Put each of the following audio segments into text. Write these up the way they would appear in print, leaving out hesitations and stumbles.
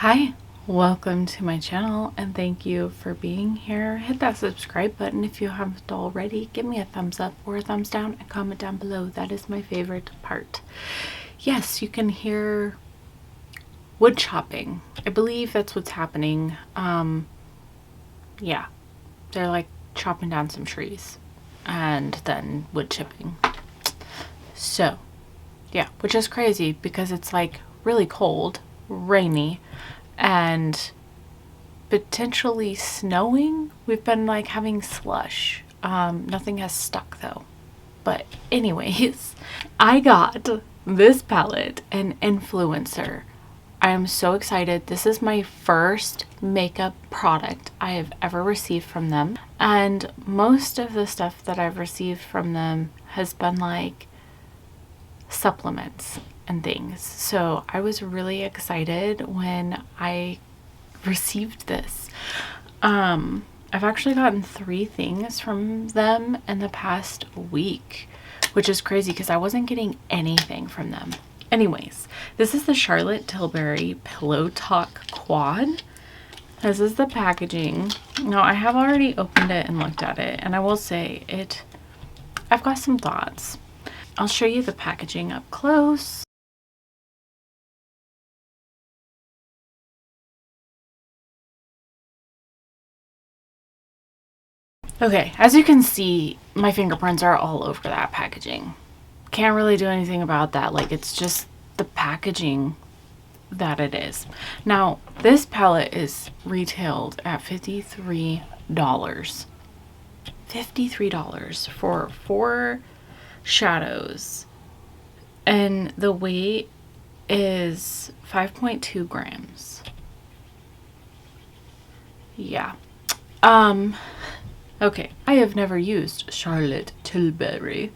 Hi, welcome to my channel and thank you for being here. Hit that subscribe button if you haven't already. Give me a thumbs up or a thumbs down and comment down below. That is my favorite part. Yes, you can hear wood chopping. I believe that's what's happening. Yeah, they're like chopping down some trees and then wood chipping. So, yeah, which is crazy because it's like really cold, rainy, and potentially snowing. We've been like having slush. Nothing has stuck though. But anyways, I got this palette, an influencer. I am so excited. This is my first makeup product I have ever received from them. And most of the stuff that I've received from them has been like supplements and things. So I was really excited when I received this. I've actually gotten 3 things from them in the past week, which is crazy because I wasn't getting anything from them. Anyways, this is the Charlotte Tilbury Pillow Talk Quad. This is the packaging. Now I have already opened it and looked at it, and I will say I've got some thoughts. I'll show you the packaging up close. Okay, as you can see, my fingerprints are all over that packaging. Can't really do anything about that. Like, it's just the packaging that it is. Now, this palette is retailed at $53. $53 for 4 shadows. And the weight is 5.2 grams. Yeah. Okay, I have never used Charlotte Tilbury.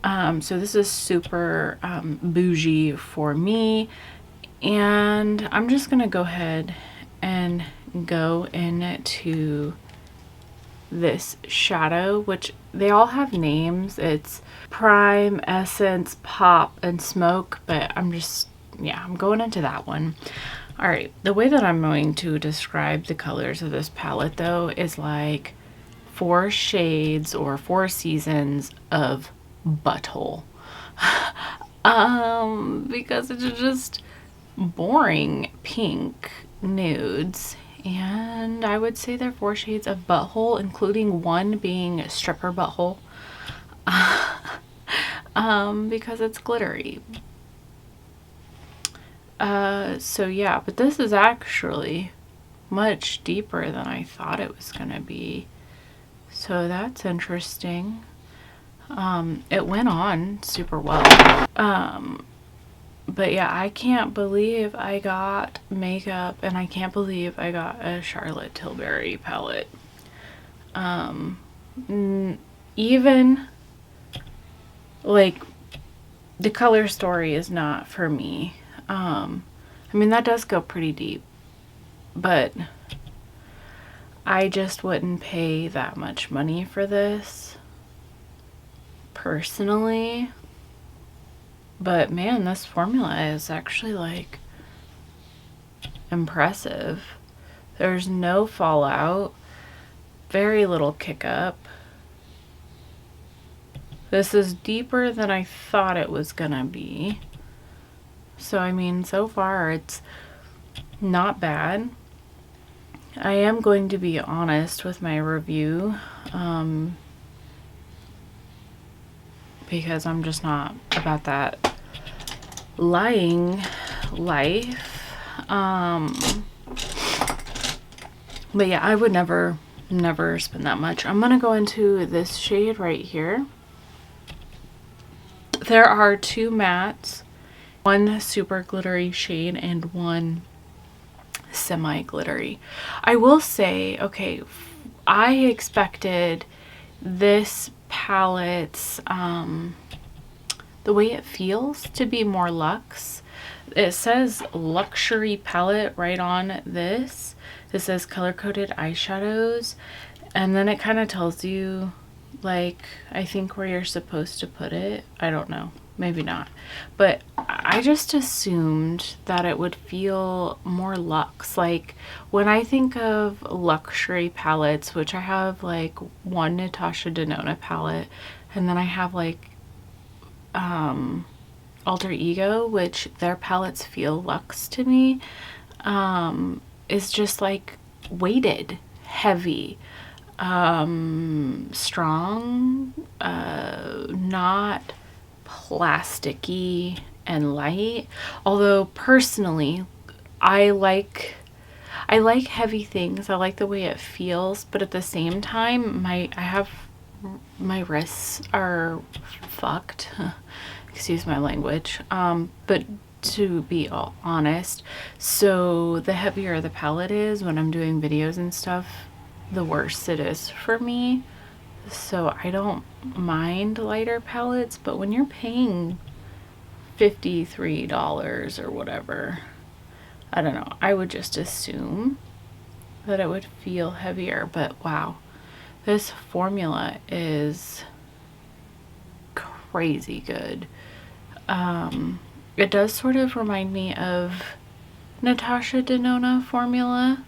So this is super bougie for me. And I'm just going to go ahead and go into this shadow, which they all have names. It's Prime, Essence, Pop, and Smoke, but I'm going into that one. All right, the way that I'm going to describe the colors of this palette though is like 4 shades or 4 seasons of butthole. Because it's just boring pink nudes, and I would say they're 4 shades of butthole, including one being stripper butthole. Because it's glittery. So yeah, but this is actually much deeper than I thought it was gonna be. So that's interesting. It went on super well. But yeah, I can't believe I got makeup, and I can't believe I got a Charlotte Tilbury palette. Even like the color story is not for me. I mean, that does go pretty deep, but I just wouldn't pay that much money for this personally. But man, this formula is actually like impressive. There's no fallout, very little kick up. This is deeper than I thought it was gonna be. So I mean, so far it's not bad. I am going to be honest with my review, because I'm just not about that lying life. But yeah, I would never spend that much. I'm gonna go into this shade right here. There are 2 mattes, one super glittery shade and one semi-glittery. I will say, okay, I expected this palette's the way it feels to be more luxe. It says luxury palette right on this. This says color-coded eyeshadows, and then it kind of tells you, like, I think where you're supposed to put it. I don't know. maybe not. But I just assumed that it would feel more luxe. Like when I think of luxury palettes, which I have like one Natasha Denona palette, and then I have like Alter Ego, which their palettes feel luxe to me, is just like weighted, heavy, strong, not plasticky and light. Although personally, I like heavy things. I like the way it feels, but at the same time, my wrists are fucked. Excuse my language. But to be all honest, so the heavier the palette is when I'm doing videos and stuff, the worse it is for me. So I don't mind lighter palettes, but when you're paying $53 or whatever, I don't know, I would just assume that it would feel heavier. But wow, this formula is crazy good. It does sort of remind me of Natasha Denona formula.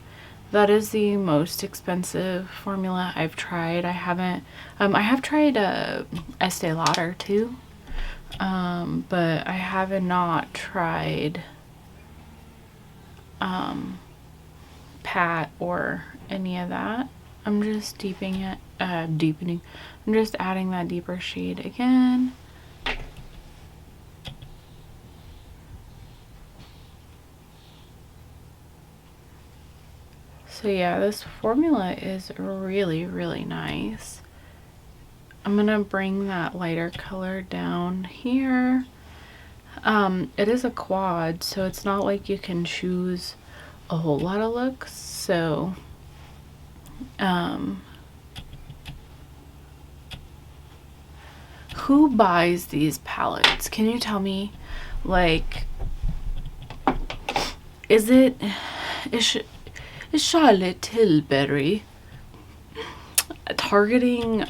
That is the most expensive formula I've tried. I have tried Estee Lauder too, but I have not tried Pat or any of that. I'm just deepening. I'm just adding that deeper shade again. So yeah, this formula is really, really nice. I'm gonna bring that lighter color down here. It is a quad, so it's not like you can choose a whole lot of looks. So, who buys these palettes? Can you tell me? Like, is Charlotte Tilbury targeting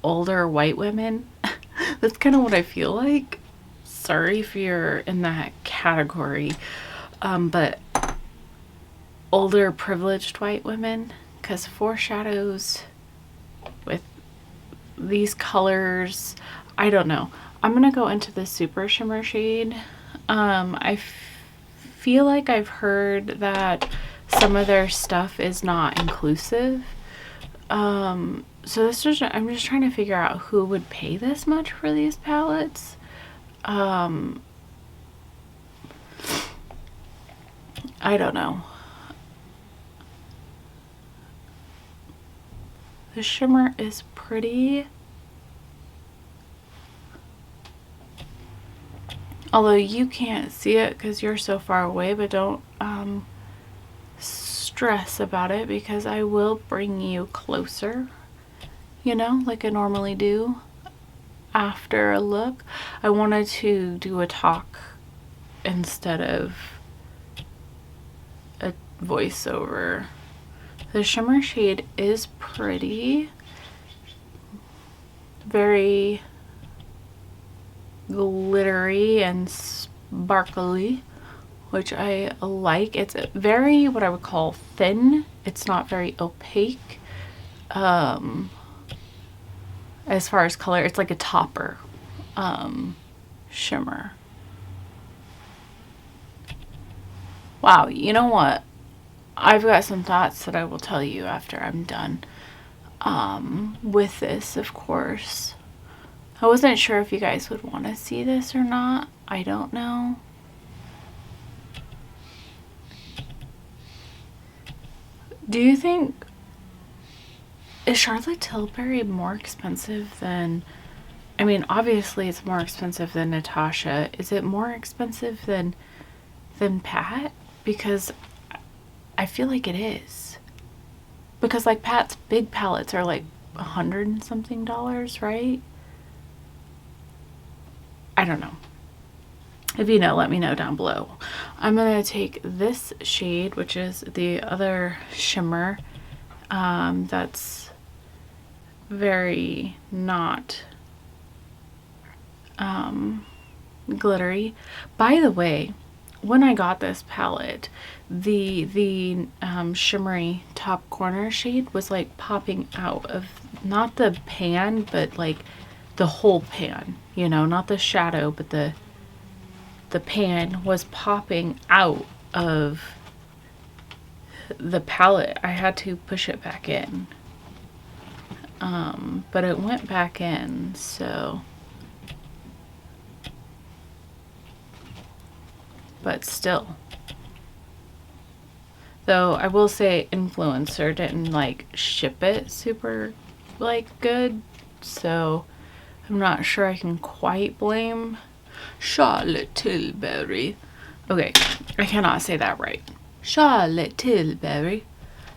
older white women? That's kind of what I feel like. Sorry if you're in that category, but older privileged white women, because foreshadows with these colors, I don't know. I'm gonna go into the super shimmer shade. I feel like I've heard that some of their stuff is not inclusive. So this is, I'm just trying to figure out who would pay this much for these palettes. I don't know. The shimmer is pretty. Although you can't see it because you're so far away, but don't stress about it because I will bring you closer, you know, like I normally do after a look. I wanted to do a talk instead of a voiceover. The shimmer shade is pretty, very glittery and sparkly, which I like. It's very, what I would call thin. It's not very opaque. As far as color, it's like a topper shimmer. Wow, you know what? I've got some thoughts that I will tell you after I'm done with this, of course. I wasn't sure if you guys would want to see this or not. I don't know. Do you think, is Charlotte Tilbury more expensive than, I mean, obviously it's more expensive than Natasha. Is it more expensive than Pat? Because I feel like it is. Because like Pat's big palettes are like $100 and something, right? I don't know. If you know, let me know down below. I'm going to take this shade, which is the other shimmer, that's very not glittery. By the way, when I got this palette, the shimmery top corner shade was like popping out of not the pan, but like the whole pan, you know, not the shadow, but the pan was popping out of the palette. I had to push it back in. But it went back in, so. But still. Though I will say Influencer didn't like ship it super like good, so I'm not sure I can quite blame Charlotte Tilbury. Okay, I cannot say that right. Charlotte Tilbury.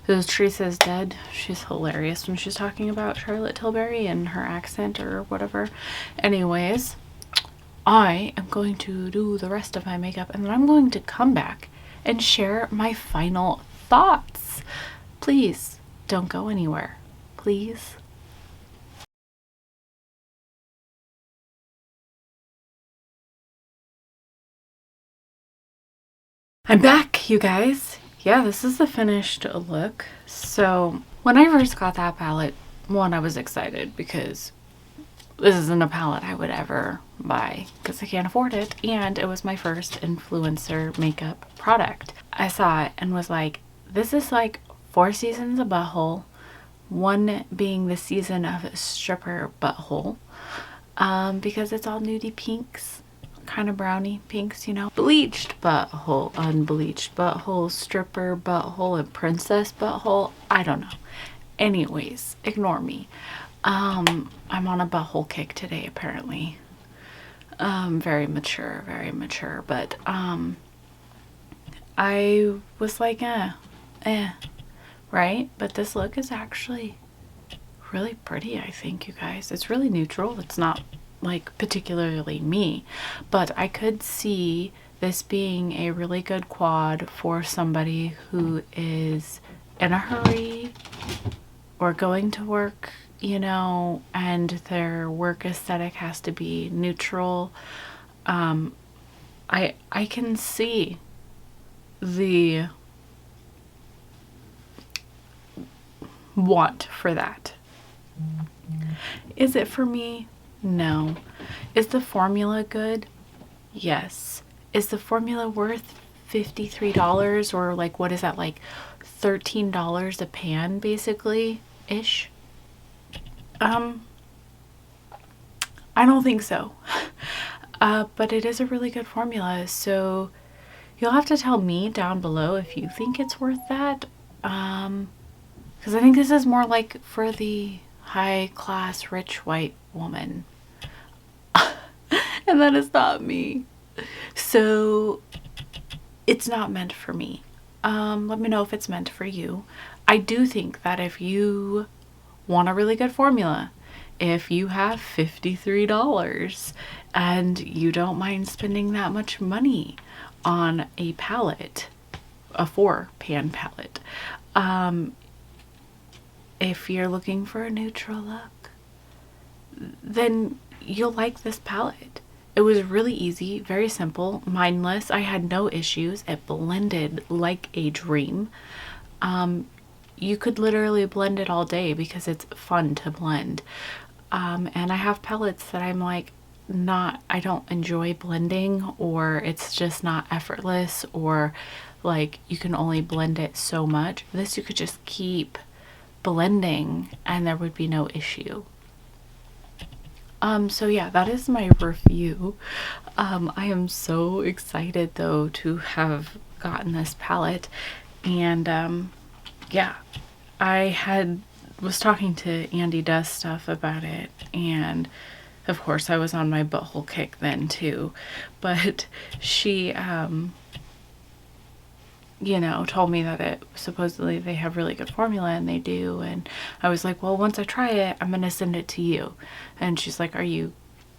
Because Teresa's dead. She's hilarious when she's talking about Charlotte Tilbury and her accent or whatever. Anyways, I am going to do the rest of my makeup and then I'm going to come back and share my final thoughts. Please don't go anywhere. Please. I'm back, you guys. Yeah, this is the finished look. So when I first got that palette, one, I was excited because this isn't a palette I would ever buy because I can't afford it, and it was my first influencer makeup product. I saw it and was like, this is like 4 seasons of butthole, one being the season of stripper butthole, because it's all nudie pinks, kind of brownie pinks, you know. Bleached butthole, unbleached butthole, stripper butthole, and princess butthole. I don't know. Anyways, ignore me. I'm on a butthole kick today, apparently. Very mature, but I was like, right? But this look is actually really pretty, I think, you guys. It's really neutral. It's not like particularly me, but I could see this being a really good quad for somebody who is in a hurry or going to work, you know, and their work aesthetic has to be neutral. I can see the want for that. Is it for me? No. Is the formula good? Yes. Is the formula worth $53 or like what is that, like $13 a pan basically ish? I don't think so. But it is a really good formula, so you'll have to tell me down below if you think it's worth that. Because I think this is more like for the high class rich white woman. And that is not me. So it's not meant for me. Let me know if it's meant for you. I do think that if you want a really good formula, if you have $53 and you don't mind spending that much money on a palette, a 4-pan palette, if you're looking for a neutral look, then you'll like this palette. It was really easy, very simple, mindless. I had no issues. It blended like a dream. You could literally blend it all day because it's fun to blend. And I have palettes that I'm like, I don't enjoy blending, or it's just not effortless, or like you can only blend it so much. This you could just keep blending and there would be no issue. So yeah, that is my review. I am so excited though to have gotten this palette, and yeah, I was talking to Andy Does Stuff about it, and of course I was on my butthole kick then too, but she you know, told me that it supposedly they have really good formula, and they do, and I was like, well, once I try it, I'm gonna send it to you. And she's like, are you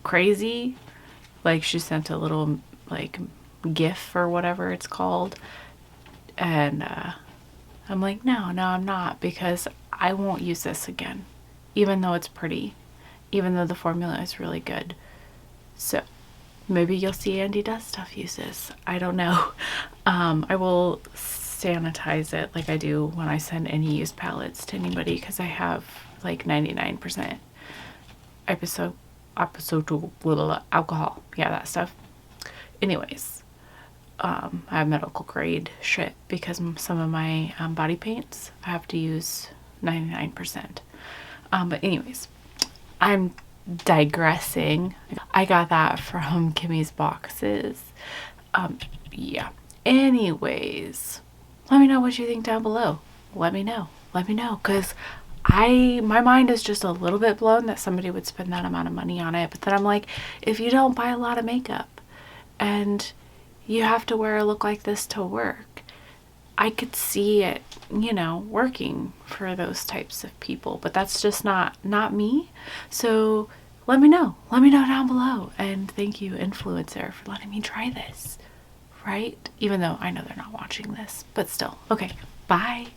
crazy? Like, she sent a little like gif or whatever it's called, and I'm like, no, I'm not, because I won't use this again, even though it's pretty, even though the formula is really good. So maybe you'll see Andy Does Stuff uses. I don't know. I will sanitize it like I do when I send any used palettes to anybody, because I have like 99% alcohol. Yeah, that stuff. Anyways, I have medical grade shit because some of my body paints I have to use 99%. But anyways, I'm digressing. I got that from Kimmy's boxes. Yeah. Anyways, let me know what you think down below. Let me know, because my mind is just a little bit blown that somebody would spend that amount of money on it. But then I'm like, if you don't buy a lot of makeup and you have to wear a look like this to work, I could see it, working for those types of people, but that's just not me. So let me know down below. And thank you, influencer, for letting me try this, right? Even though I know they're not watching this, but still. Okay, bye.